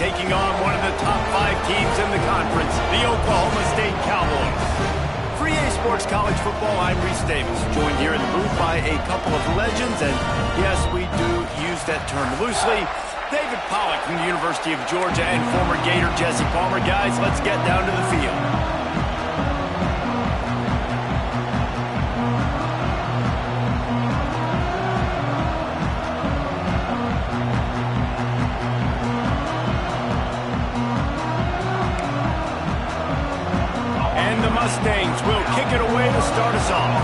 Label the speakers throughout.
Speaker 1: taking on one of the top 5 teams in the conference, the Oklahoma State Cowboys. For EA Sports College Football, I'm Reese Davis, joined here in the booth by a couple of legends, and yes, we do use that term loosely. David Pollack from the University of Georgia and former Gator Jesse Palmer. Guys, let's get down to the field. And the Mustangs will kick it away to start us off.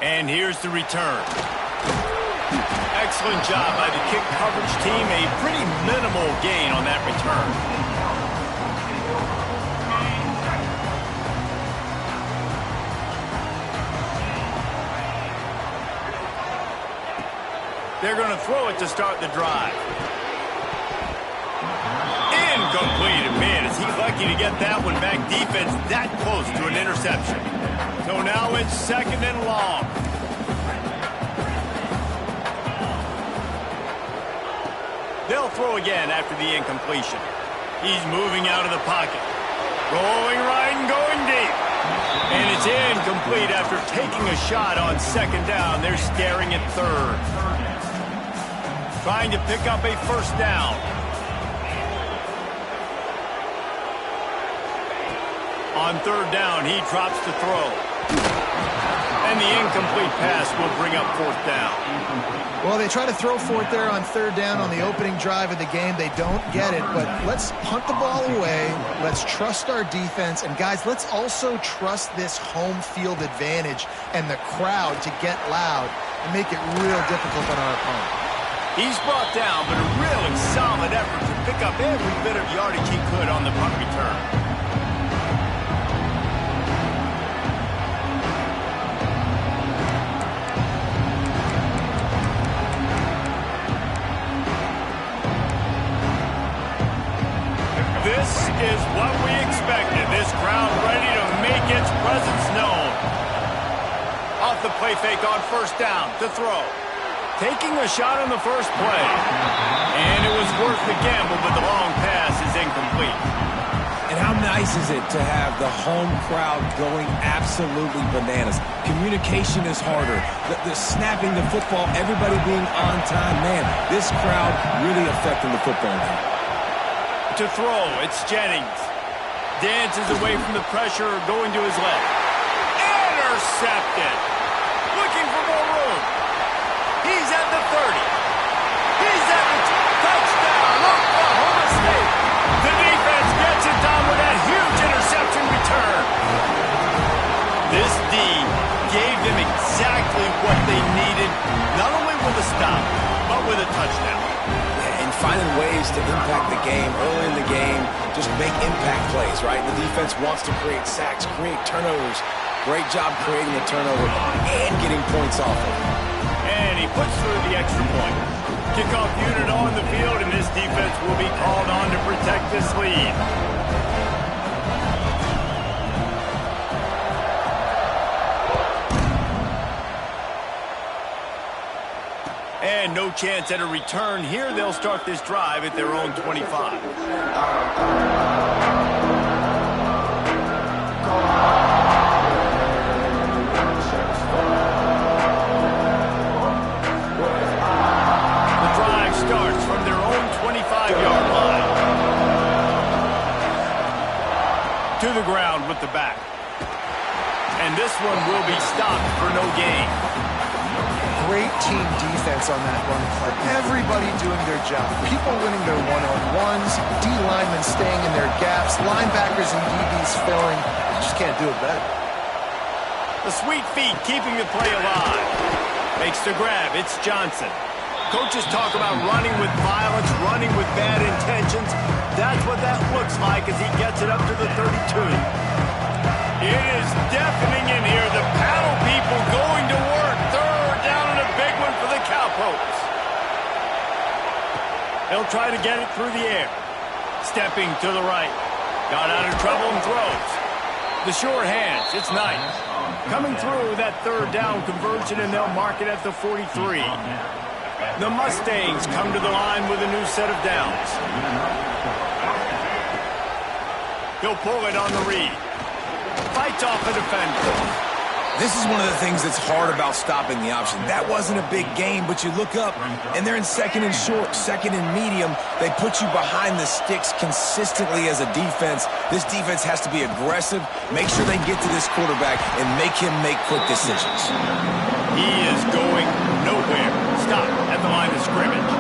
Speaker 1: And here's the return. Excellent job by the kick coverage team. A pretty minimal gain on that return. They're going to throw it to start the drive. Incomplete. Man, is he lucky to get that one back. Defense that close to an interception. So now it's 2nd and long. They'll throw again after the incompletion. He's moving out of the pocket. Rolling right and going deep. And it's incomplete after taking a shot on 2nd down. They're staring at 3rd. Trying to pick up a 1st down. On 3rd down, he drops to throw. And the incomplete pass will bring up 4th down.
Speaker 2: Well, they try to throw for it there on 3rd down on the opening drive of the game. They don't get it, but let's punt the ball away. Let's trust our defense. And, guys, let's also trust this home field advantage and the crowd to get loud and make it real difficult on our opponent.
Speaker 1: He's brought down, but a really solid effort to pick up every bit of yardage he could on the punt return. This is what we expected. This crowd ready to make its presence known. Off the play fake on 1st down to throw. Taking a shot on the first play. And it was worth the gamble, but the long pass is incomplete.
Speaker 3: And how nice is it to have the home crowd going absolutely bananas? Communication is harder. The snapping the football, everybody being on time. Man, this crowd really affecting the football game.
Speaker 1: To throw, it's Jennings. Dances away from the pressure, going to his left. Intercepted. Looking for more room. He's at the 30. He's at the touchdown. Oklahoma State. The defense gets it done with that huge interception return. This D gave them exactly what they needed, not only with a stop, but with a touchdown.
Speaker 3: Finding ways to impact the game early in the game, just make impact plays, right? The defense wants to create sacks, create turnovers. Great job creating a turnover and getting points off of it.
Speaker 1: And he puts through the extra point. Kickoff unit on the field, and this defense will be called on to protect this lead. And no chance at a return here. They'll start this drive at their own 25. The drive starts from their own 25-yard line. To the ground with the back. And this one will be stopped for no gain.
Speaker 2: Great team defense on that run play. Everybody doing their job. People winning their one-on-ones, D linemen staying in their gaps, linebackers and DBs filling. You just can't do it better.
Speaker 1: The sweet feet keeping the play alive. Makes the grab. It's Johnson. Coaches talk about running with violence, running with bad intentions. That's what that looks like as he gets it up to the 32. It is deafening in here. The paddle people going to work. 3rd down and a big one for the Cowpokes. They'll try to get it through the air. Stepping to the right. Got out of trouble and throws. The sure hands. It's nice. Coming through that third down conversion, and they'll mark it at the 43. The Mustangs come to the line with a new set of downs. He'll pull it on the read. Fights off a defender.
Speaker 3: This is one of the things that's hard about stopping the option. That wasn't a big gain, but you look up, and they're in second and short, second and medium. They put you behind the sticks consistently as a defense. This defense has to be aggressive, make sure they get to this quarterback, and make him make quick decisions.
Speaker 1: He is going nowhere. Stop at the line of scrimmage.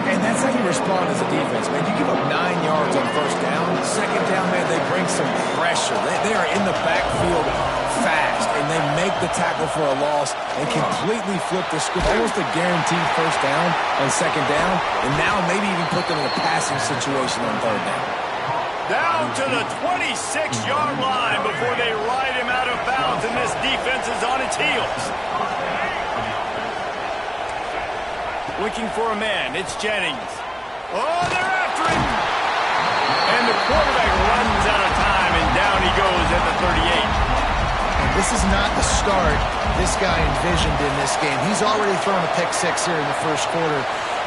Speaker 3: And that's how you respond as a defense, man. You give up 9 yards on first down. Second down, man, they bring some pressure. They are in the backfield fast, and they make the tackle for a loss and completely flip the script. Almost a guaranteed first down on second down, and now maybe even put them in a passing situation on third down.
Speaker 1: Down to the 26-yard line before they ride him out of bounds, and this defense is on its heels. Looking for a man, it's Jennings. Oh, they're after him! And the quarterback runs out of time, and down he goes at the 38.
Speaker 2: And this is not the start this guy envisioned in this game. He's already thrown a pick six here in the first quarter,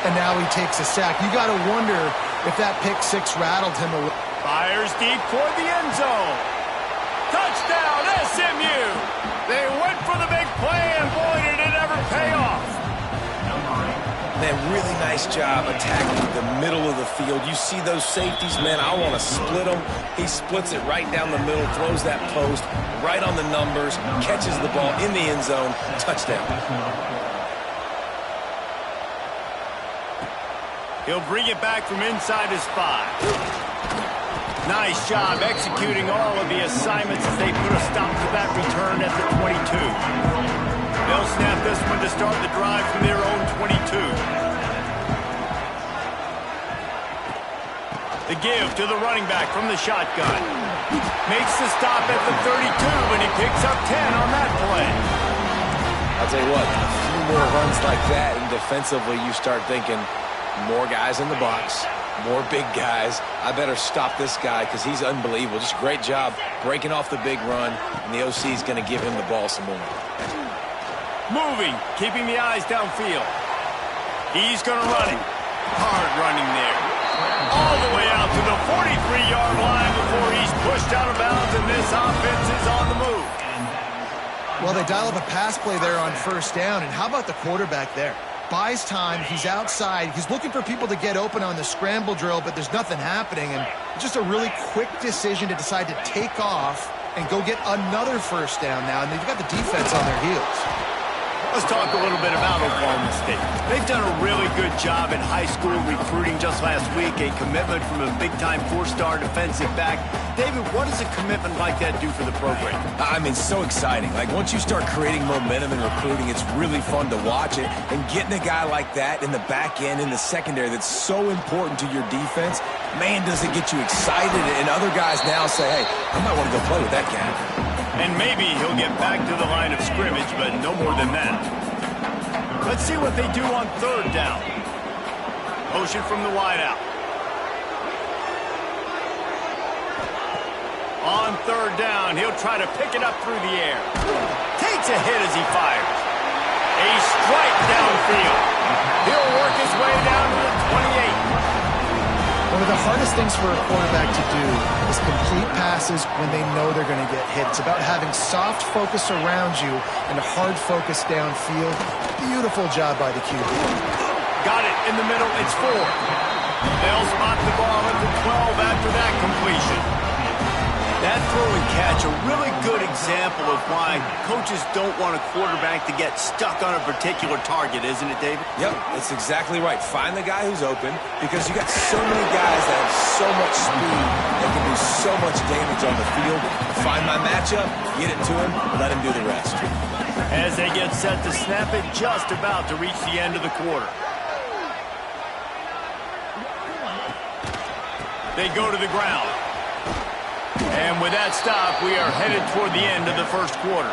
Speaker 2: and now he takes a sack. You got to wonder if that pick six rattled him a little.
Speaker 1: Fires deep toward the end zone. Touchdown, SMU! They went for the big play, and boy, did it ever pay off.
Speaker 3: Man, really nice job attacking the middle of the field. You see those safeties, man, I want to split them. He splits it right down the middle, throws that post right on the numbers, catches the ball in the end zone, touchdown.
Speaker 1: He'll bring it back from inside his 5. Nice job executing all of the assignments as they put a stop to that return at the 22. They'll snap this one to start the drive from their own 22. The give to the running back from the shotgun. Makes the stop at the 32, and he picks up 10 on that play.
Speaker 3: I'll tell you what, a few more runs like that, and defensively you start thinking more guys in the box, more big guys. I better stop this guy because he's unbelievable. Just a great job breaking off the big run, and the OC is going to give him the ball some more.
Speaker 1: Moving, keeping the eyes downfield. He's going to run it. Hard running there. All the way out to the 43-yard line before he's pushed out of bounds, and this offense is on the move.
Speaker 2: Well, they dial up a pass play there on first down, and how about the quarterback there? Buys time, he's outside, he's looking for people to get open on the scramble drill, but there's nothing happening, and just a really quick decision to decide to take off and go get another first down now, and they've got the defense on their heels.
Speaker 1: Let's talk a little bit about Oklahoma State. They've done a really good job in high school recruiting. Just last week, a commitment from a big-time 4-star defensive back. David, what does a commitment like that do for the program?
Speaker 3: I mean, so exciting. Like, once you start creating momentum in recruiting, it's really fun to watch it. And getting a guy like that in the back end, in the secondary, that's so important to your defense, man, does it get you excited. And other guys now say, hey, I might want to go play with that guy.
Speaker 1: And maybe he'll get back to the line of scrimmage, but no more than that. Let's see what they do on third down. Motion from the wideout. On third down, he'll try to pick it up through the air. Takes a hit as he fires. A strike downfield. He'll work his way down to the 28.
Speaker 2: One of the hardest things for a quarterback to do is complete passes when they know they're going to get hit. It's about having soft focus around you and a hard focus downfield. Beautiful job by the QB.
Speaker 1: Got it in the middle. It's 4. They'll spot the ball at the 12 after that completion. That throw and catch, a really good example of why coaches don't want a quarterback to get stuck on a particular target, isn't it, David?
Speaker 3: Yep, that's exactly right. Find the guy who's open, because you got so many guys that have so much speed that can do so much damage on the field. Find my matchup, get it to him, let him do the rest.
Speaker 1: As they get set to snap it, just about to reach the end of the quarter. They go to the ground. And with that stop, we are headed toward the end of the first quarter.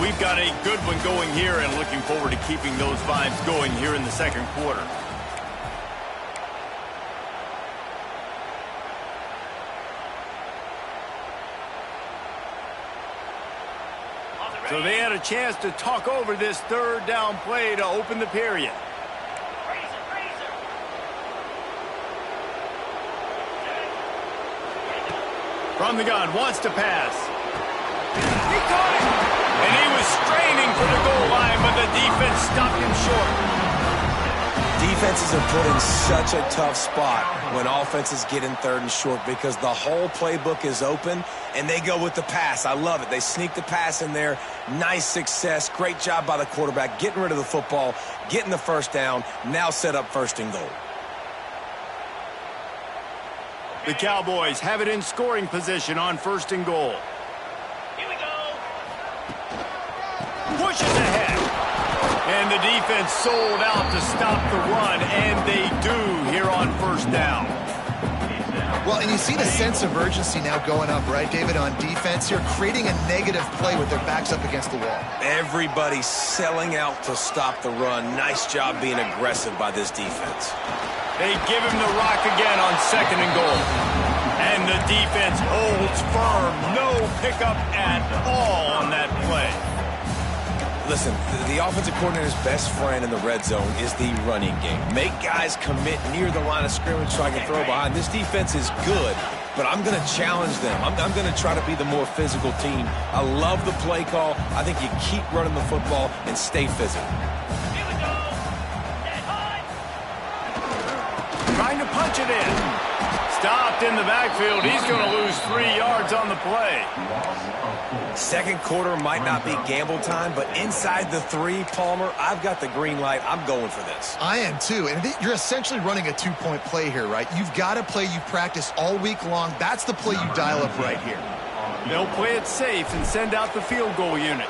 Speaker 1: We've got a good one going here and looking forward to keeping those vibes going here in the second quarter. So they had a chance to talk over this third down play to open the period. From the gun, wants to pass. He caught it! And he was straining for the goal line, but the defense stopped him short.
Speaker 3: Defenses are put in such a tough spot when offenses get in third and short because the whole playbook is open and they go with the pass. I love it. They sneak the pass in there. Nice success. Great job by the quarterback getting rid of the football, getting the first down, now set up first and goal.
Speaker 1: The Cowboys have it in scoring position on first and goal. Here we go. Pushes ahead. And the defense sold out to stop the run, and they do here on first down.
Speaker 2: Well, and you see the sense of urgency now going up, right, David, on defense here, creating a negative play with their backs up against the wall.
Speaker 3: Everybody's selling out to stop the run. Nice job being aggressive by this defense.
Speaker 1: They give him the rock again on second and goal. And the defense holds firm. No pickup at all on that play.
Speaker 3: Listen, the offensive coordinator's best friend in the red zone is the running game. Make guys commit near the line of scrimmage so I can throw behind. This defense is good, but I'm going to challenge them. I'm going to try to be the more physical team. I love the play call. I think you keep running the football and stay physical.
Speaker 1: Here we go. Trying to punch it in. Stopped in the backfield. He's going to lose 3 yards on the play.
Speaker 3: Second quarter might not be gamble time, but inside the 3, Palmer, I've got the green light. I'm going for this.
Speaker 2: I am too. And you're essentially running a 2-point play here, right? You've got a play you practice all week long. That's the play you dial up right here.
Speaker 1: They'll play it safe and send out the field goal unit.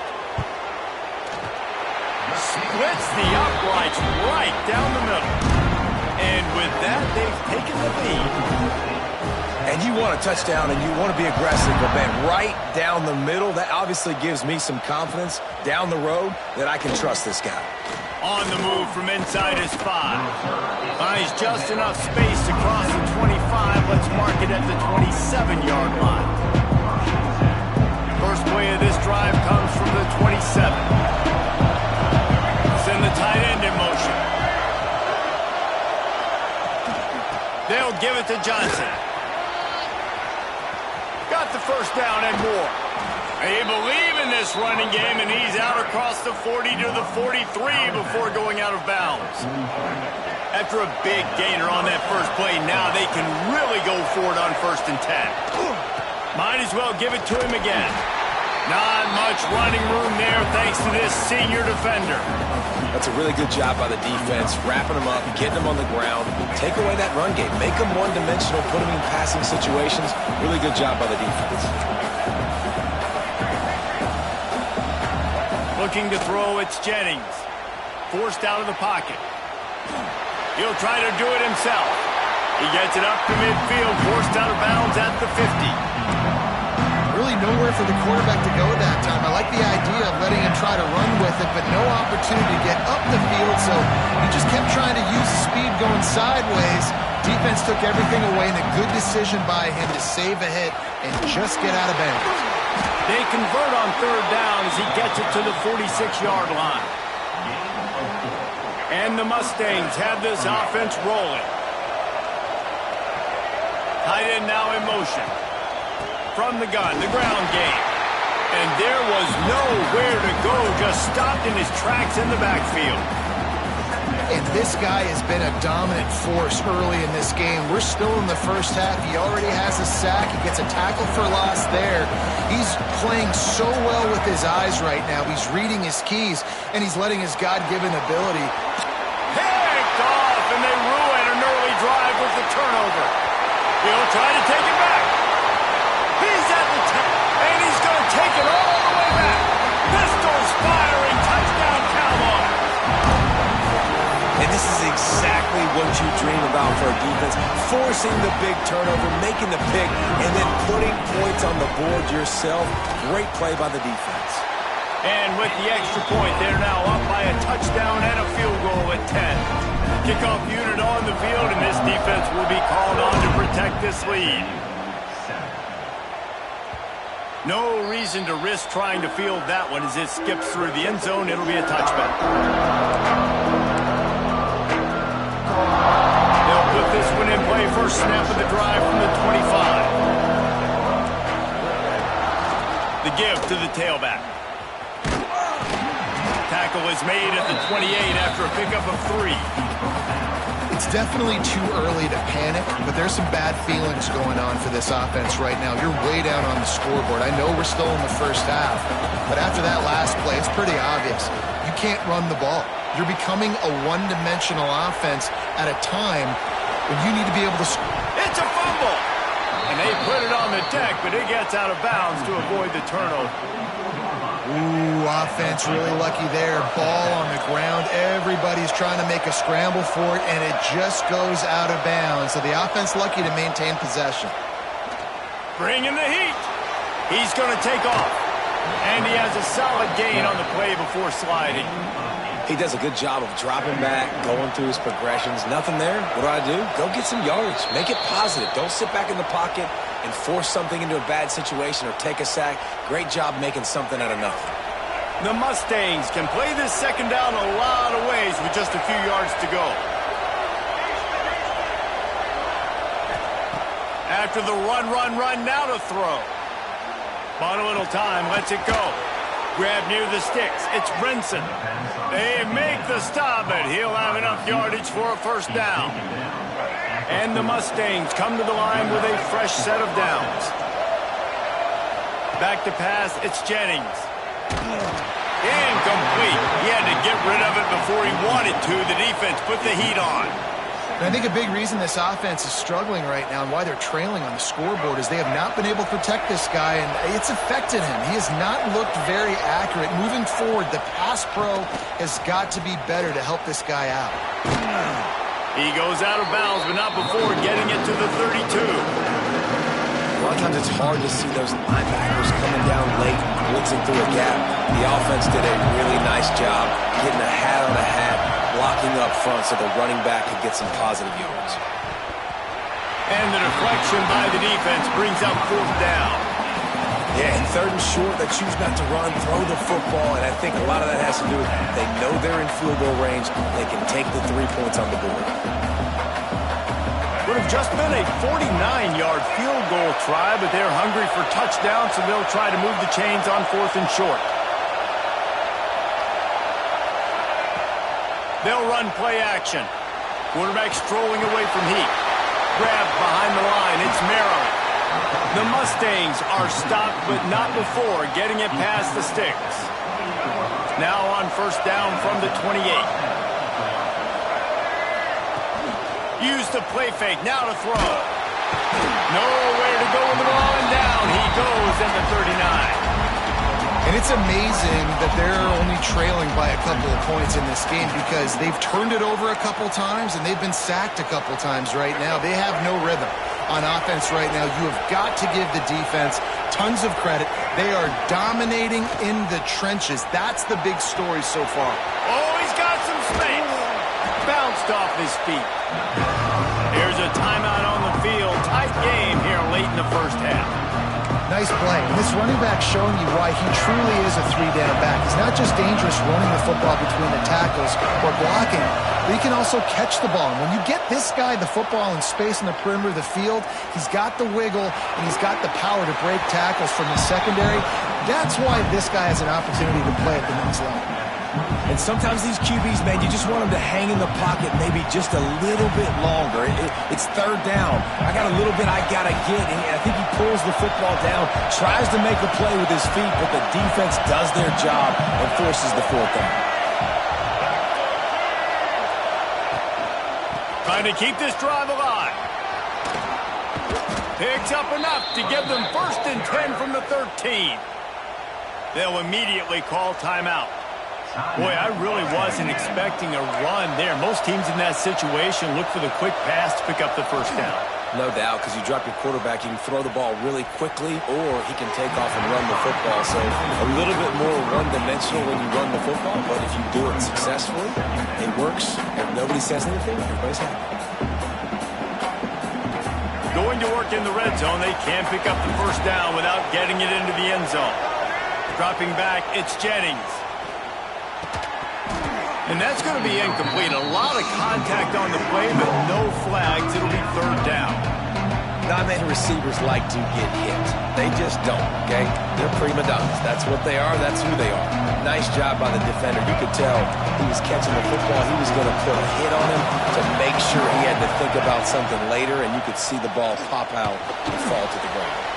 Speaker 1: Splits the uprights right down the middle. And with that, they've taken the lead.
Speaker 3: And you want a touchdown and you want to be aggressive, but man, right down the middle, that obviously gives me some confidence down the road that I can trust this guy.
Speaker 1: On the move from inside his 5. Finds just enough space to cross the 25. Let's mark it at the 27-yard line. First play of this drive comes from the 27. Send the tight end in motion. They'll give it to Johnson. Got the first down and more. They believe in this running game, and he's out across the 40 to the 43 before going out of bounds. After a big gainer on that first play, now they can really go for it on first and 10. Might as well give it to him again. Not much running room there thanks to this senior defender.
Speaker 3: That's a really good job by the defense, wrapping them up, getting them on the ground. Take away that run game. Make them one-dimensional, put them in passing situations. Really good job by the defense.
Speaker 1: Looking to throw, it's Jennings. Forced out of the pocket. He'll try to do it himself. He gets it up to midfield, forced out of bounds at the 50.
Speaker 2: Really nowhere for the quarterback to go that time. I like the idea of letting him try to run with it, but no opportunity to get up the field, so he just kept trying to use speed going sideways. Defense took everything away, and a good decision by him to save a hit and just get out of bounds.
Speaker 1: They convert on third down as he gets it to the 46-yard line. And the Mustangs have this offense rolling. Tight end now in motion. From the gun, the ground game. And there was nowhere to go, just stopped in his tracks in the backfield.
Speaker 2: And this guy has been a dominant force early in this game. We're still in the first half. He already has a sack. He gets a tackle for loss there. He's playing so well with his eyes right now. He's reading his keys, and he's letting his God-given ability.
Speaker 1: Picked off, and they ruin an early drive with the turnover. He'll try to take it back. He's at the 10, and he's going to take it all the way back. Pistols firing, touchdown Cowboys.
Speaker 3: And this is exactly what you dream about for a defense. Forcing the big turnover, making the pick, and then putting points on the board yourself. Great play by the defense.
Speaker 1: And with the extra point, they're now up by a touchdown and a field goal at 10. Kickoff unit on the field, and this defense will be called on to protect this lead. No reason to risk trying to field that one as it skips through the end zone. It'll be a touchback. They'll put this one in play. First snap of the drive from the 25. The give to the tailback. Tackle is made at the 28 after a pickup of 3.
Speaker 2: It's definitely too early to panic, but there's some bad feelings going on for this offense right now. You're way down on the scoreboard. I know we're still in the first half, but after that last play, it's pretty obvious. You can't run the ball. You're becoming a one-dimensional offense at a time when you need to be able to score.
Speaker 1: It's a fumble! And they put it on the deck, but it gets out of bounds to avoid the turnover.
Speaker 2: Ooh, offense really lucky there. Ball on the ground. Everybody's trying to make a scramble for it, and it just goes out of bounds. So the offense lucky to maintain possession.
Speaker 1: Bringing the heat. He's going to take off. And he has a solid gain on the play before sliding.
Speaker 3: He does a good job of dropping back, going through his progressions. Nothing there. What do? Go get some yards. Make it positive. Don't sit back in the pocket and force something into a bad situation or take a sack. Great job making something out of nothing.
Speaker 1: The Mustangs can play this second down a lot of ways with just a few yards to go. After the run, now to throw. Bought a little time, lets it go. Grab near the sticks. It's Brinson. They make the stop, but he'll have enough yardage for a first down. And the Mustangs come to the line with a fresh set of downs. Back to pass, it's Jennings. Incomplete. He had to get rid of it before he wanted to. The defense put the heat on.
Speaker 2: And I think a big reason this offense is struggling right now and why they're trailing on the scoreboard is they have not been able to protect this guy, and it's affected him. He has not looked very accurate. Moving forward, the pass pro has got to be better to help this guy out.
Speaker 1: He goes out of bounds, but not before getting it to the 32.
Speaker 3: A lot of times it's hard to see those linebackers coming down late, blitzing through a gap. The offense did a really nice job getting a hat on a hat, blocking up front so the running back could get some positive yards.
Speaker 1: And the deflection by the defense brings up fourth down.
Speaker 3: Yeah, and third and short, they choose not to run, throw the football, and I think a lot of that has to do with they know they're in field goal range. They can take the 3 points on the board.
Speaker 1: Would have just been a 49-yard field goal try, but they're hungry for touchdowns, so they'll try to move the chains on fourth and short. They'll run play action. Quarterback strolling away from heat. Grabbed behind the line. It's Merrill. The Mustangs are stopped, but not before getting it past the sticks. Now on first down from the 28. Use the play fake. Now to throw. Nowhere to go with the ball, and down he goes at the 39.
Speaker 2: And it's amazing that they're only trailing by a couple of points in this game because they've turned it over a couple times and they've been sacked a couple times right now. They have no rhythm on offense right now. You have got to give the defense tons of credit. They are dominating in the trenches. That's the big story so far.
Speaker 1: Oh, he's got some space. Bounced off his feet. Here's a timeout on the field. Tight game here late in the first half.
Speaker 2: Nice play. And this running back showing you why he truly is a three-down back. He's not just dangerous running the football between the tackles or blocking, but he can also catch the ball. And when you get this guy the football in space in the perimeter of the field, he's got the wiggle and he's got the power to break tackles from the secondary. That's why this guy has an opportunity to play at the next level.
Speaker 3: And sometimes these QBs, man, you just want them to hang in the pocket maybe just a little bit longer. It's third down. I got a little bit I got to get, and I think he pulls the football down, tries to make a play with his feet, but the defense does their job and forces the fourth down.
Speaker 1: Trying to keep this drive alive. Picks up enough to give them 1st and 10 from the 13. They'll immediately call timeout. Boy, I really wasn't expecting a run there. Most teams in that situation look for the quick pass to pick up the first down.
Speaker 3: No doubt, because you drop your quarterback, you can throw the ball really quickly, or he can take off and run the football. So a little bit more one-dimensional when you run the football, but if you do it successfully, it works. If nobody says anything, everybody's happy.
Speaker 1: Going to work in the red zone. They can't pick up the first down without getting it into the end zone. Dropping back, it's Jennings. And that's going to be incomplete. A lot of contact on the play, but no flags. It'll be third down.
Speaker 3: Not many receivers like to get hit. They just don't, okay? They're prima donnas. That's what they are. That's who they are. Nice job by the defender. You could tell he was catching the football. He was going to put a hit on him to make sure he had to think about something later, and you could see the ball pop out and fall to the ground.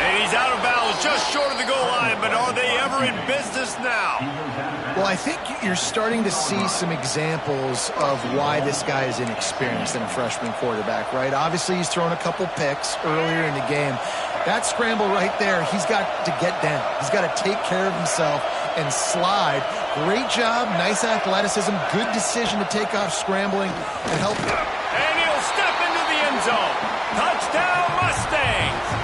Speaker 1: And he's out of bounds, just short of the goal line, but are they ever in business now?
Speaker 2: Well, I think you're starting to see some examples of why this guy is inexperienced in a freshman quarterback, right? Obviously, he's thrown a couple picks earlier in the game. That scramble right there, he's got to get down. He's got to take care of himself and slide. Great job, nice athleticism, good decision to take off scrambling and help.
Speaker 1: And he'll step into the end zone. Touchdown, Mustangs!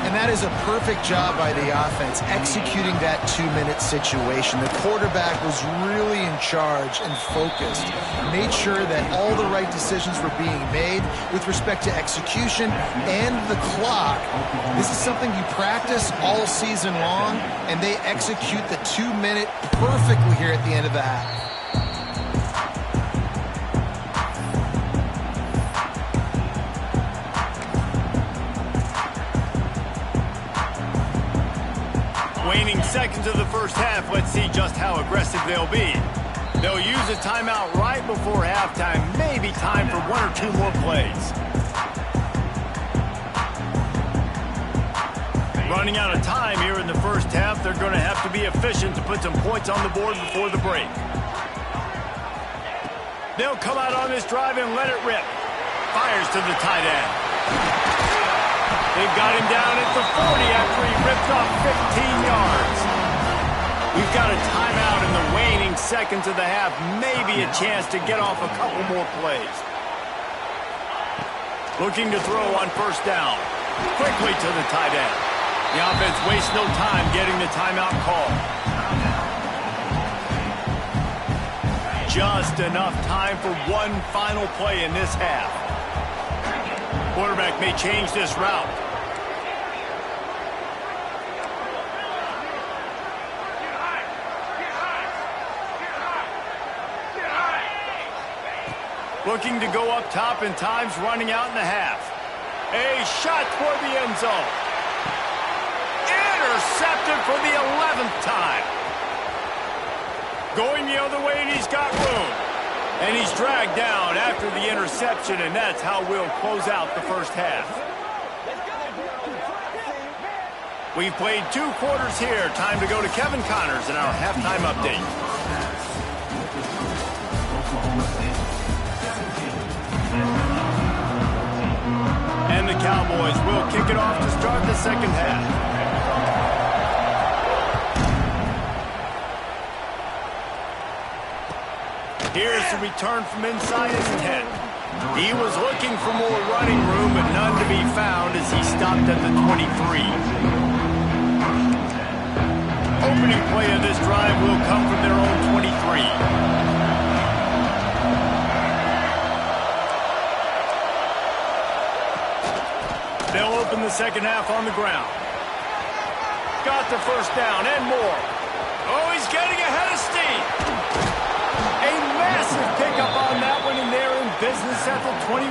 Speaker 2: And that is a perfect job by the offense, executing that 2-minute situation. The quarterback was really in charge and focused, made sure that all the right decisions were being made with respect to execution and the clock. This is something you practice all season long, and they execute the 2-minute perfectly here at the end of the half.
Speaker 1: Waning seconds of the first half, let's see just how aggressive they'll be. They'll use a timeout right before halftime, maybe time for 1 or 2 more plays. Running out of time here in the first half, they're going to have to be efficient to put some points on the board before the break. They'll come out on this drive and let it rip. Fires to the tight end. They've got him down at the 40 after he ripped off 15 yards. We've got a timeout in the waning seconds of the half. Maybe a chance to get off a couple more plays. Looking to throw on first down. Quickly to the tight end. The offense wastes no time getting the timeout call. Just enough time for one final play in this half. Quarterback may change this route. Looking to go up top, and time's running out in the half. A shot toward the end zone. Intercepted for the 11th time. Going the other way, and he's got room. And he's dragged down after the interception, and that's how we'll close out the first half. We've played 2 quarters here. Time to go to Kevin Connors in our halftime update. And the Cowboys will kick it off to start the second half. Here's the return from inside his 10. He was looking for more running room, but none to be found as he stopped at the 23. Opening play of this drive will come from their own 23. They'll open the second half on the ground. Got the first down and more. Oh, he's getting ahead of steam. A massive pickup on that one, and they're in business at the 21.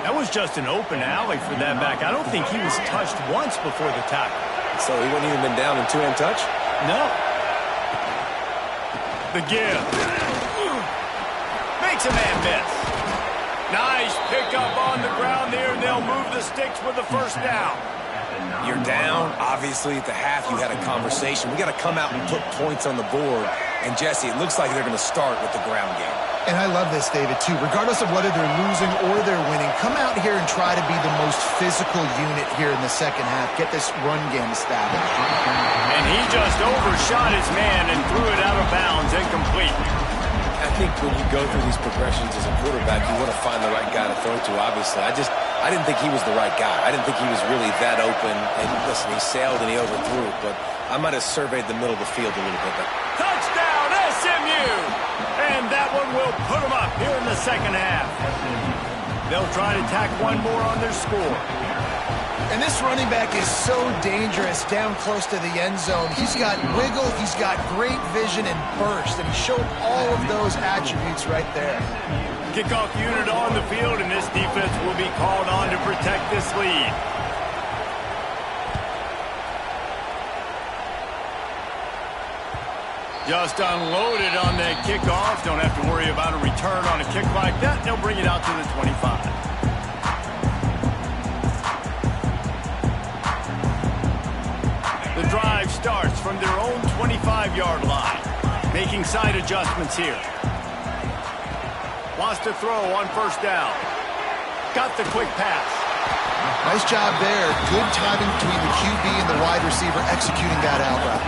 Speaker 1: That was just an open alley for that back. I don't think he was touched once before the tackle.
Speaker 3: So he wouldn't even been down in 2-hand touch?
Speaker 1: No. The give. Makes a man miss. Nice pickup on the ground there, and they'll move the sticks with the first down.
Speaker 3: You're down. Obviously, at the half, you had a conversation. We got to come out and put points on the board. And, Jesse, it looks like they're going to start with the ground game.
Speaker 2: And I love this, David, too. Regardless of whether they're losing or they're winning, come out here and try to be the most physical unit here in the second half. Get this run game established.
Speaker 1: And he just overshot his man and threw it out of bounds, incomplete.
Speaker 3: I think when you go through these progressions as a quarterback, you want to find the right guy to throw to, obviously. I didn't think he was the right guy. I didn't think he was really that open. And listen, he sailed and he overthrew it, but I might have surveyed the middle of the field a little bit better.
Speaker 1: Touchdown, SMU! And that one will put them up here in the second half. They'll try to tack one more on their score.
Speaker 2: And this running back is so dangerous down close to the end zone. He's got wiggle, he's got great vision and burst, and he showed all of those attributes right there.
Speaker 1: Kickoff unit on the field, and this defense will be called on to protect this lead. Just unloaded on that kickoff. Don't have to worry about a return on a kick like that. They'll bring it out to the 25. The drive starts from their own 25-yard line. Making side adjustments here. Wants to throw on first down. Got the quick pass.
Speaker 2: Nice job there. Good timing between the QB and the wide receiver executing that out route.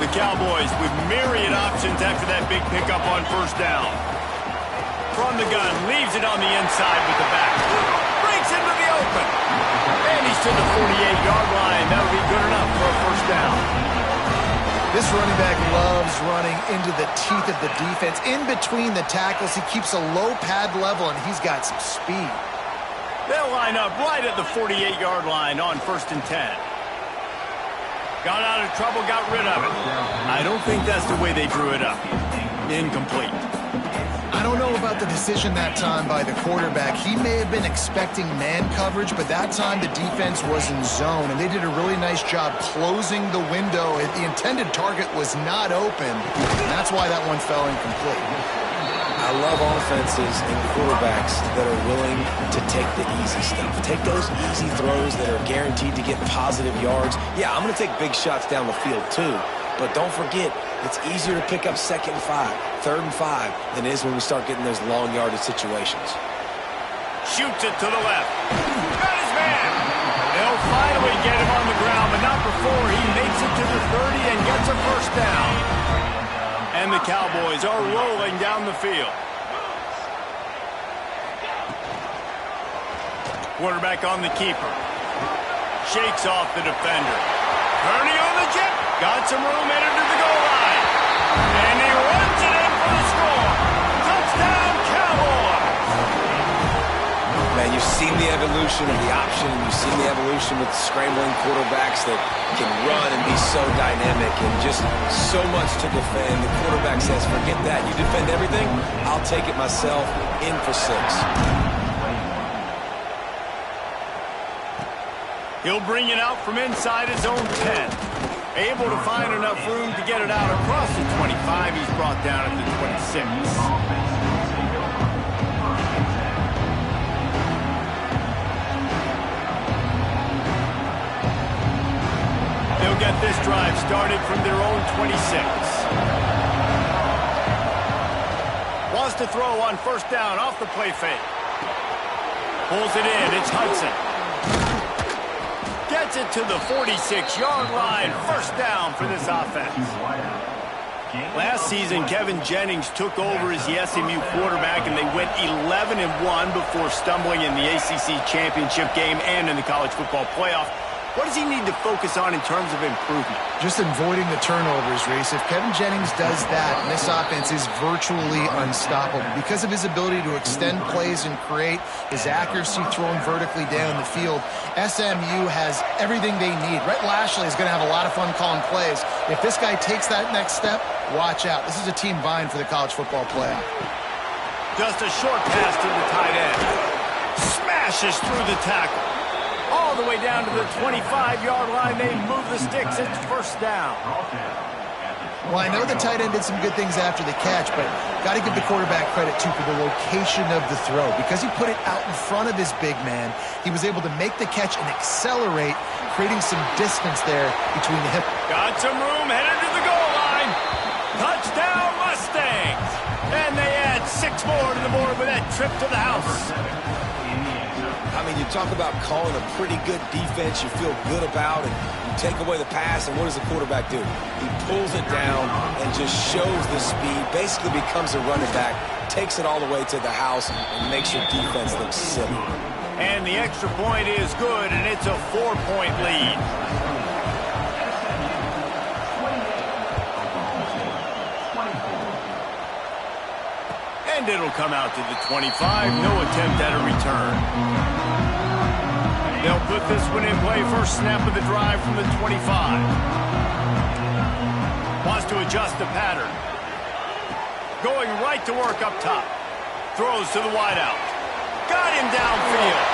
Speaker 1: The Cowboys with myriad options after that big pickup on first down. From the gun, leaves it on the inside with the back. Breaks into the open. And he's to the 48-yard line. That'll be good enough for a first down.
Speaker 2: This running back loves running into the teeth of the defense. In between the tackles, he keeps a low pad level, and he's got some speed.
Speaker 1: They'll line up right at the 48-yard line on 1st and 10. Got out of trouble, got rid of it. I don't think that's the way they drew it up. Incomplete.
Speaker 2: I don't know about the decision that time by the quarterback. He may have been expecting man coverage, but that time the defense was in zone, and they did a really nice job closing the window. The intended target was not open, and that's why that one fell incomplete.
Speaker 3: I love offenses and quarterbacks that are willing to take the easy stuff. Take those easy throws that are guaranteed to get positive yards. Yeah, I'm going to take big shots down the field too. But don't forget, it's easier to pick up 2nd and 5, 3rd and 5 than it is when we start getting those long yardage situations.
Speaker 1: Shoots it to the left. Got his man. They'll finally get him on the ground, but not before he makes it to the 30 and gets a first down. And the Cowboys are rolling down the field. Quarterback on the keeper. Shakes off the defender. Kearney on the jet. Got some room headed to the goal line. And he runs it in for the score. Touchdown, Cowboys.
Speaker 3: Man, you've seen the evolution of the option. You've seen the evolution with scrambling quarterbacks that can run and be so dynamic and just so much to defend. The quarterback says, forget that. You defend everything, I'll take it myself. In for 6.
Speaker 1: He'll bring it out from inside his own 10. Able to find enough room to get it out across the 25. He's brought down at the 26. They'll get this drive started from their own 26. Wants to throw on first down off the play fake. Pulls it in. It's Hudson. Gets it to the 46-yard line. First down for this offense. Last season, Kevin Jennings took over as the SMU quarterback, and they went 11-1 before stumbling in the ACC championship game and in the college football playoff. What does he need to focus on in terms of improvement?
Speaker 2: Just avoiding the turnovers, Reese. If Kevin Jennings does that, this offense is virtually unstoppable. Because of his ability to extend plays and create, his accuracy throwing vertically down the field, SMU has everything they need. Rhett Lashley is going to have a lot of fun calling plays. If this guy takes that next step, watch out. This is a team vying for the college football playoff.
Speaker 1: Just a short pass to the tight end. Smashes through the tackle. All the way down to the 25-yard line. They move the sticks. It's first down.
Speaker 2: Well, I know the tight end did some good things after the catch, but got to give the quarterback credit, too, for the location of the throw. Because he put it out in front of his big man, he was able to make the catch and accelerate, creating some distance there between the hip.
Speaker 1: Got some room headed to the goal line. Touchdown, Mustangs. And they add 6 more to the board with that trip to the house.
Speaker 3: I mean, you talk about calling a pretty good defense you feel good about, and you take away the pass, and what does the quarterback do? He pulls it down and just shows the speed, basically becomes a running back, takes it all the way to the house, and makes your defense look silly.
Speaker 1: And the extra point is good, and it's a 4-point lead. And it'll come out to the 25. No attempt at a return. They'll put this one in play. First snap of the drive from the 25. Wants to adjust the pattern. Going right to work up top. Throws to the wideout. Got him downfield.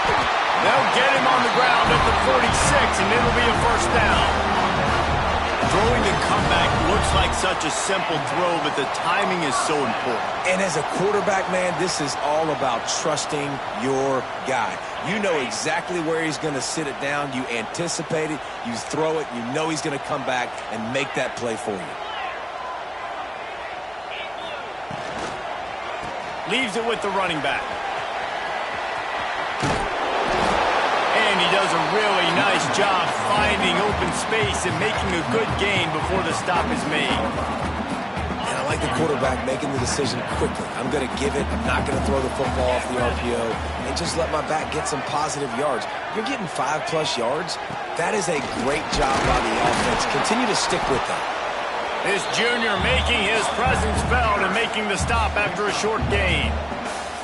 Speaker 1: They'll get him on the ground at the 46, and it'll be a first down. Throwing the comeback looks like such a simple throw, but the timing is so important.
Speaker 3: And as a quarterback, man, this is all about trusting your guy. You know exactly where he's going to sit it down. You anticipate it. You throw it. You know he's going to come back and make that play for you.
Speaker 1: Leaves it with the running back. And he does a really nice job finding open space and making a good gain before the stop is made.
Speaker 3: And I like the quarterback making the decision quickly. I'm going to give it. I'm not going to throw the football off the RPO and just let my back get some positive yards. You're getting 5+ yards. That is a great job by the offense. Continue to stick with that.
Speaker 1: This junior making his presence felt and making the stop after a short gain.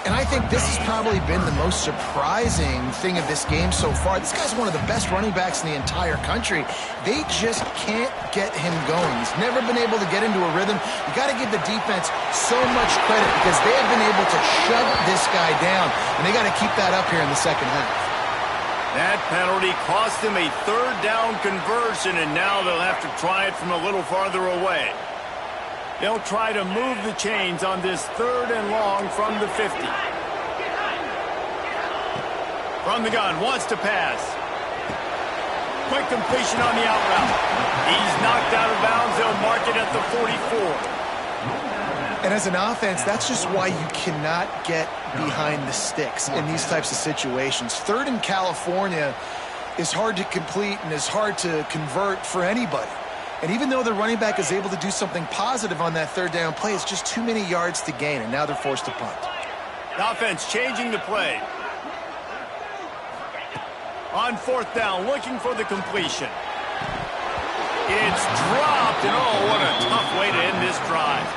Speaker 2: And I think this has probably been the most surprising thing of this game so far. This guy's one of the best running backs in the entire country. They just can't get him going. He's never been able to get into a rhythm. You got to give the defense so much credit because they have been able to shut this guy down, and they got to keep that up here in the second half.
Speaker 1: That penalty cost them a third down conversion, and now they'll have to try it from a little farther away. They'll try to move the chains on this 3rd and long from the 50. From the gun, wants to pass. Quick completion on the out route. He's knocked out of bounds. They'll mark it at the 44.
Speaker 2: And as an offense, that's just why you cannot get behind the sticks in these types of situations. 3rd in California is hard to complete and is hard to convert for anybody. And even though the running back is able to do something positive on that 3rd down play, it's just too many yards to gain, and now they're forced to punt.
Speaker 1: The offense changing the play. On 4th down, looking for the completion. It's dropped, and oh, what a tough way to end this drive.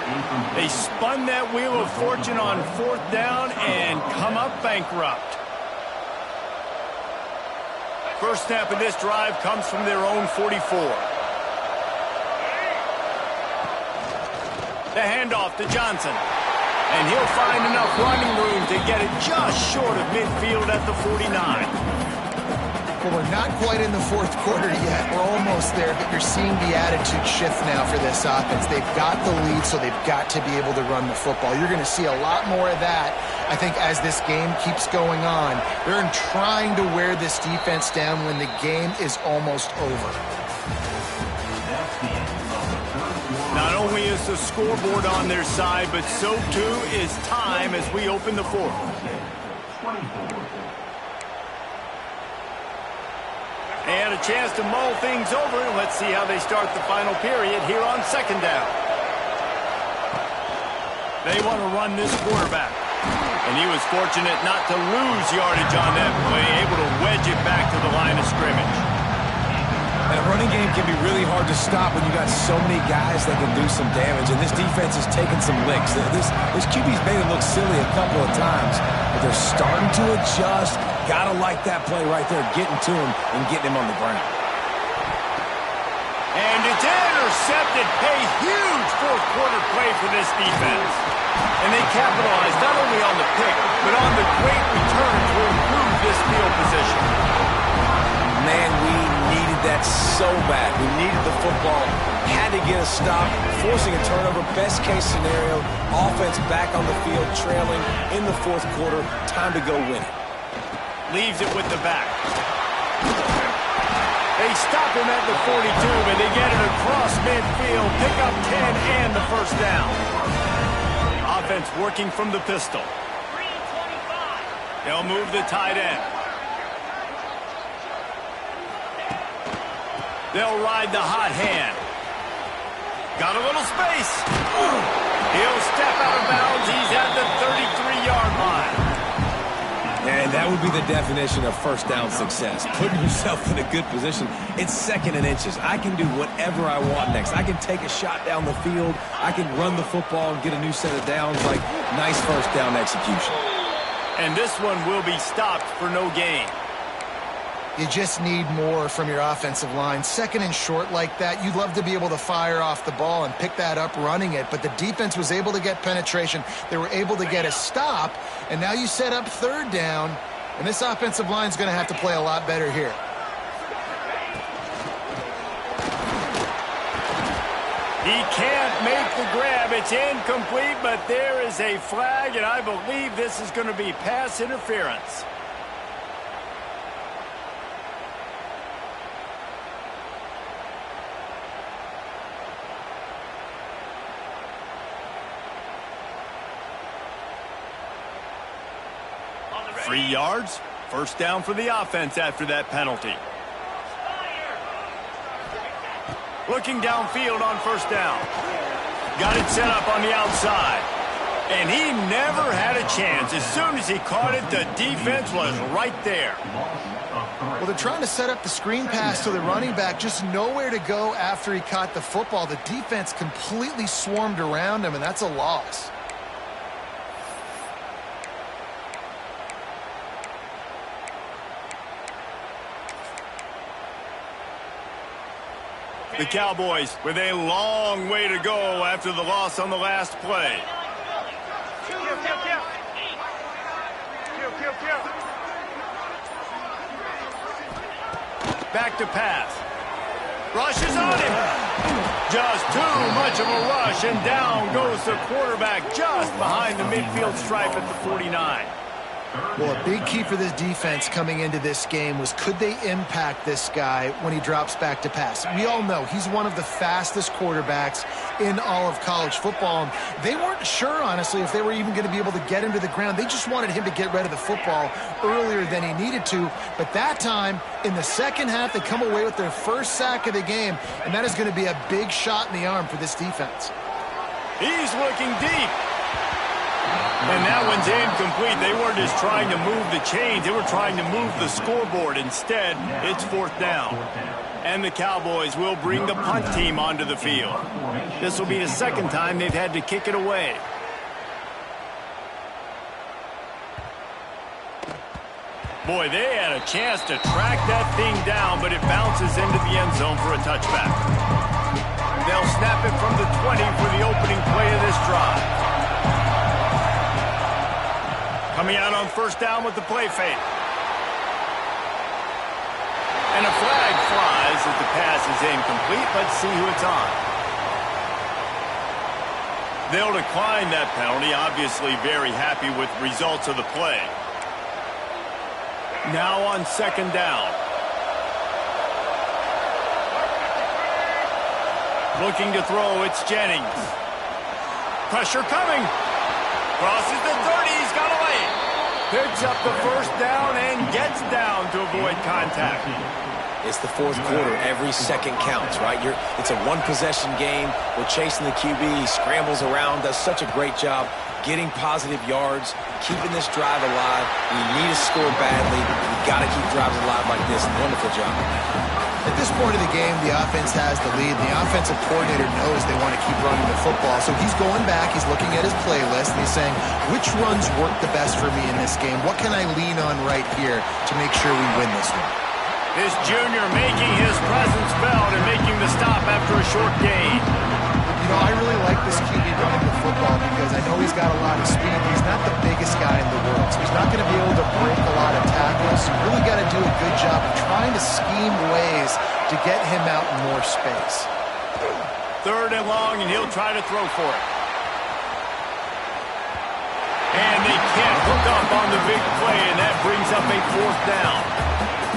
Speaker 1: They spun that wheel of fortune on 4th down and come up bankrupt. First snap of this drive comes from their own 44. The handoff to Johnson. And he'll find enough running room to get it just short of midfield at the 49.
Speaker 2: Well, we're not quite in the 4th quarter yet. We're almost there, but you're seeing the attitude shift now for this offense. They've got the lead, so they've got to be able to run the football. You're going to see a lot more of that, I think, as this game keeps going on. They're trying to wear this defense down when the game is almost over.
Speaker 1: Not only is the scoreboard on their side, but so too is time as we open the 4th. They had a chance to mull things over. Let's see how they start the final period here on 2nd down. They want to run this quarterback. And he was fortunate not to lose yardage on that play, able to wedge it back to the line of scrimmage.
Speaker 3: And a running game can be really hard to stop when you got so many guys that can do some damage. And this defense is taking some licks. This QB's made it look silly a couple of times, but they're starting to adjust. Gotta like that play right there, getting to him and getting him on the ground.
Speaker 1: And it's intercepted. A huge 4th quarter play for this defense. And they capitalized not only on the pick, but on the great return to improve this field position.
Speaker 3: Man, we needed that so bad. We needed the football, had to get a stop, forcing a turnover. Best case scenario, offense back on the field, trailing in the 4th quarter. Time to go win it.
Speaker 1: Leaves it with the back. They stop him at the 42, but they get it across midfield, pick up 10 and the first down. Offense working from the pistol. They'll move the tight end. They'll ride the hot hand. Got a little space. He'll step out of bounds. He's at the 33-yard line.
Speaker 3: And that That would be the definition of first down success. Putting yourself in a good position. It's 2nd and inches. I can do whatever I want next. I can take a shot down the field. I can run the football and get a new set of downs. Like, nice first down execution.
Speaker 1: And this one will be stopped for no gain.
Speaker 2: You just need more from your offensive line. 2nd and short like that, you'd love to be able to fire off the ball and pick that up running it, but the defense was able to get penetration. They were able to get a stop, and now you set up 3rd down, and this offensive line is going to have to play a lot better here.
Speaker 1: He can't make the grab. It's incomplete, but there is a flag, and I believe this is going to be pass interference. Three yards, first down for the offense after that penalty. Looking downfield on first down. Got it set up on the outside. And he never had a chance. As soon as he caught it, the defense was right there.
Speaker 2: Well, they're trying to set up the screen pass to the running back, just nowhere to go after he caught the football. The defense completely swarmed around him, and that's a loss.
Speaker 1: The Cowboys with a long way to go after the loss on the last play. Back to pass. Rushes on him. Just too much of a rush, and down goes the quarterback just behind the midfield stripe at the 49.
Speaker 2: Well, a big key for this defense coming into this game was, could they impact this guy when he drops back to pass? We all know he's one of the fastest quarterbacks in all of college football. And they weren't sure, honestly, if they were even going to be able to get him to the ground. They just wanted him to get rid of the football earlier than he needed to. But that time, in the second half, they come away with their first sack of the game, and that is going to be a big shot in the arm for this defense.
Speaker 1: He's looking deep. And that one's incomplete. They weren't just trying to move the chains. They were trying to move the scoreboard. Instead, it's 4th down. And the Cowboys will bring the punt team onto the field. This will be the 2nd time they've had to kick it away. Boy, they had a chance to track that thing down, but it bounces into the end zone for a touchback. They'll snap it from the 20 for the opening play of this drive. Coming out on first down with the play fake. And a flag flies as the pass is incomplete. Let's see who it's on. They'll decline that penalty, obviously very happy with results of the play. Now on 2nd down. Looking to throw, it's Jennings. Pressure coming. Crosses the 30, he's got away. Picks up the first down and gets down to avoid contact.
Speaker 3: It's the 4th quarter. Every second counts, right? It's a one-possession game. We're chasing the QB. He scrambles around, does such a great job getting positive yards, keeping this drive alive. We need to score badly. We've got to keep drives alive like this. Wonderful job.
Speaker 2: At this point of the game, the offense has the lead. The offensive coordinator knows they want to keep running the football. So he's going back, he's looking at his playlist, and he's saying, which runs work the best for me in this game? What can I lean on right here to make sure we win this one?
Speaker 1: This junior making his presence felt and making the stop after a short gain.
Speaker 2: You know, I really like this QB running the football because I know he's got a lot of speed. He's not the biggest guy in the world, so he's not going to be able to break a lot of tackles. You really got to do a good job of trying to scheme ways to get him out in more space.
Speaker 1: 3rd and long, and he'll try to throw for it. And they can't hook up on the big play, and that brings up a 4th down.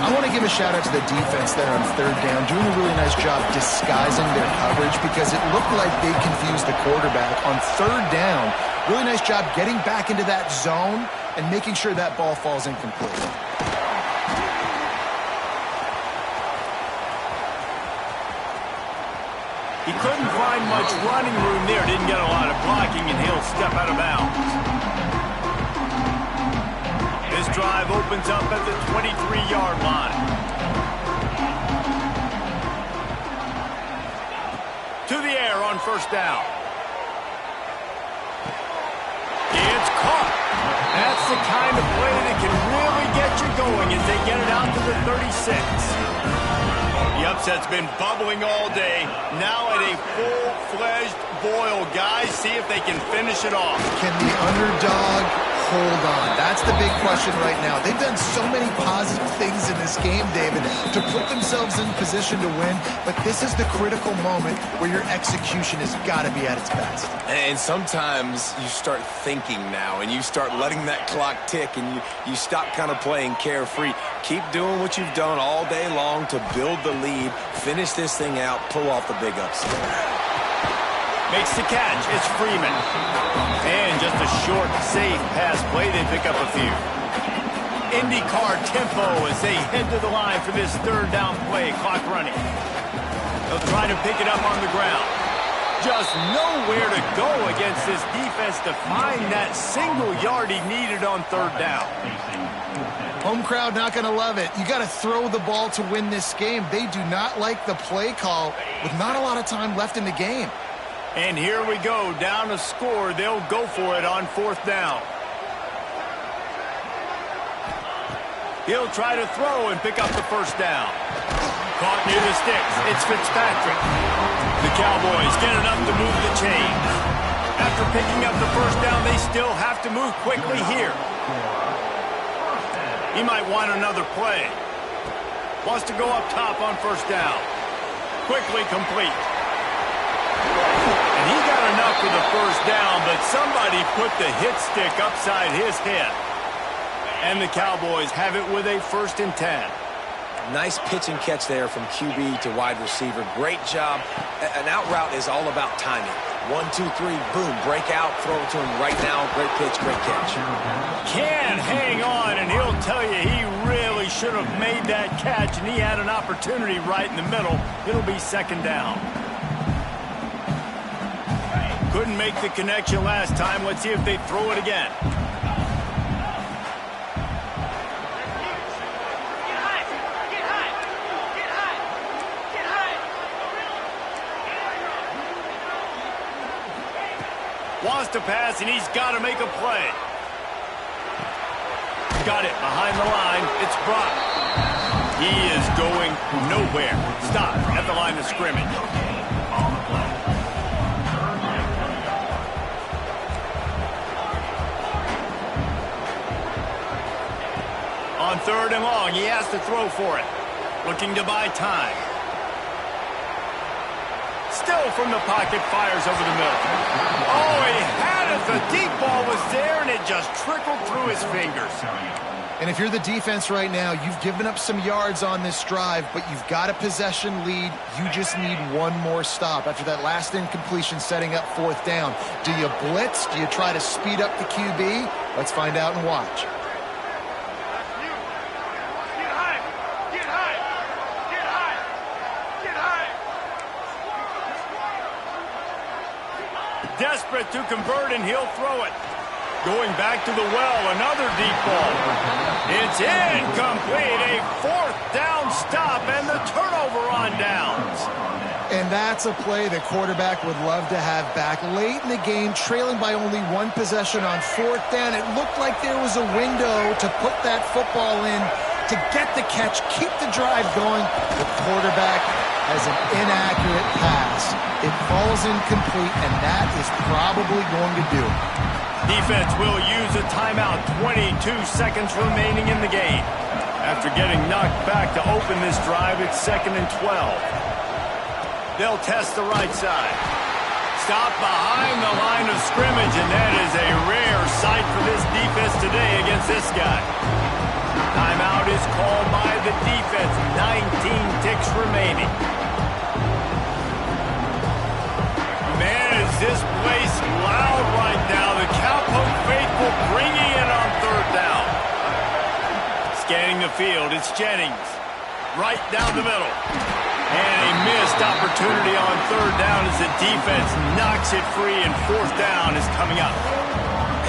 Speaker 2: I want to give a shout out to the defense there on 3rd down, doing a really nice job disguising their coverage because it looked like they confused the quarterback on 3rd down. Really nice job getting back into that zone and making sure that ball falls incomplete.
Speaker 1: He couldn't find much running room there, didn't get a lot of blocking, and he'll step out of bounds. This drive drive opens up at the 23-yard line. To the air on first down. It's caught. That's the kind of play that can really get you going as they get it out to the 36. The upset's been bubbling all day. Now at a full-fledged boil. Guys, see if they can finish it off.
Speaker 2: Can the underdog hold on? That's the big question right now. They've done so many positive things in this game, David, to put themselves in position to win, but this is the critical moment where your execution has got to be at its best.
Speaker 3: And sometimes you start thinking now, and you start letting that clock tick, and you stop kind of playing carefree. Keep doing what you've done all day long to build the lead, finish this thing out, pull off the big upset.
Speaker 1: Makes the catch. It's Freeman. And just a short, safe pass play. They pick up a few. IndyCar tempo as they head to the line for this third down play. Clock running. They'll try to pick it up on the ground. Just nowhere to go against this defense to find that single yard he needed on third down.
Speaker 2: Home crowd not going to love it. You got to throw the ball to win this game. They do not like the play call with not a lot of time left in the game.
Speaker 1: And here we go, down a score. They'll go for it on fourth down. He'll try to throw and pick up the first down. Caught near the sticks. It's Fitzpatrick. The Cowboys get enough to move the chains. After picking up the first down, they still have to move quickly here. He might want another play. Wants to go up top on first down. Quickly complete. And he got enough for the first down, but somebody put the hit stick upside his head. And the Cowboys have it with a 1st and 10.
Speaker 3: Nice pitch and catch there from QB to wide receiver. Great job. An out route is all about timing. 1, 2, 3, boom, break out, throw it to him right now. Great pitch, great catch.
Speaker 1: Can hang on, and he'll tell you he really should have made that catch, and he had an opportunity right in the middle. It'll be 2nd down. Couldn't make the connection last time. Let's see if they throw it again. Wants to pass, and he's got to make a play. Got it behind the line. It's Brock. He is going nowhere. Stop at the line of scrimmage. On 3rd and long, he has to throw for it. Looking to buy time. Still from the pocket, fires over the middle. Oh, he had it. The deep ball was there, and it just trickled through his fingers.
Speaker 2: And if you're the defense right now, you've given up some yards on this drive, but you've got a possession lead. You just need one more stop after that last incompletion setting up 4th down. Do you blitz? Do you try to speed up the QB? Let's find out and watch.
Speaker 1: Desperate to convert, and he'll throw it. Going back to the well, another deep ball. It's incomplete. A 4th down stop, and the turnover on downs.
Speaker 2: And that's a play the quarterback would love to have back. Late in the game, trailing by only 1 possession on 4th down, it looked like there was a window to put that football in, to get the catch, keep the drive going. The quarterback has an inaccurate pass. It falls incomplete, and that is probably going to do it.
Speaker 1: Defense will use a timeout. 22 seconds remaining in the game. After getting knocked back to open this drive, it's 2nd and 12. They'll test the right side. Stop behind the line of scrimmage, and that is a rare sight for this defense today against this guy. Timeout is called by the defense. 19 ticks remaining. Man, is this place loud right now. The Cowpoke faithful bringing it on 3rd down. Scanning the field, it's Jennings. Right down the middle. And a missed opportunity on 3rd down as the defense knocks it free, and 4th down is coming up.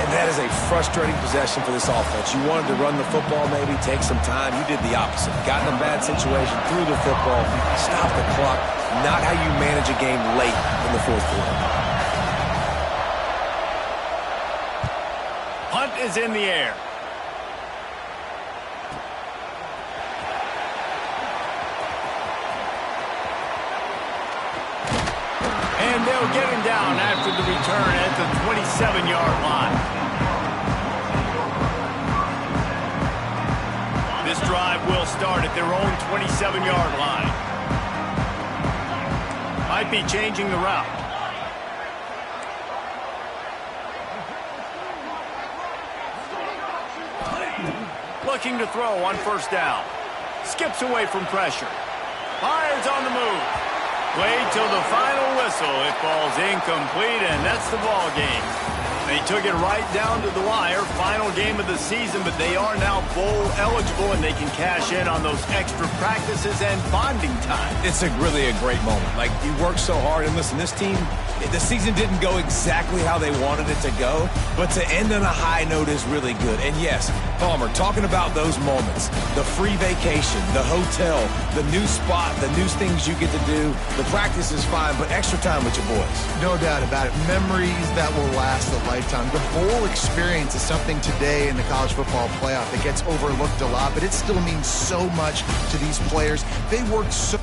Speaker 3: And that is a frustrating possession for this offense. You wanted to run the football, maybe take some time. You did the opposite. Got in a bad situation, threw the football, stopped the clock. Not how you manage a game late in the fourth quarter.
Speaker 1: Punt is in the air. And they'll get him down after the return at the 27-yard line. This drive will start at their own 27-yard line. Might be changing the route. Looking to throw on first down. Skips away from pressure. Fires on the move. Wait till the final whistle. It falls incomplete, and that's the ball game. They took it right down to the wire. Final game of the season, but they are now bowl eligible, and they can cash in on those extra practices and bonding time.
Speaker 3: It's really a great moment. Like, you work so hard, and listen, this team, the season didn't go exactly how they wanted it to go, but to end on a high note is really good. And yes, Palmer, talking about those moments, the free vacation, the hotel, the new spot, the new things you get to do, the practice is fine, but extra time with your boys.
Speaker 2: No doubt about it. Memories that will last a lifetime. The bowl experience is something today in the college football playoff that gets overlooked a lot, but it still means so much to these players. They worked so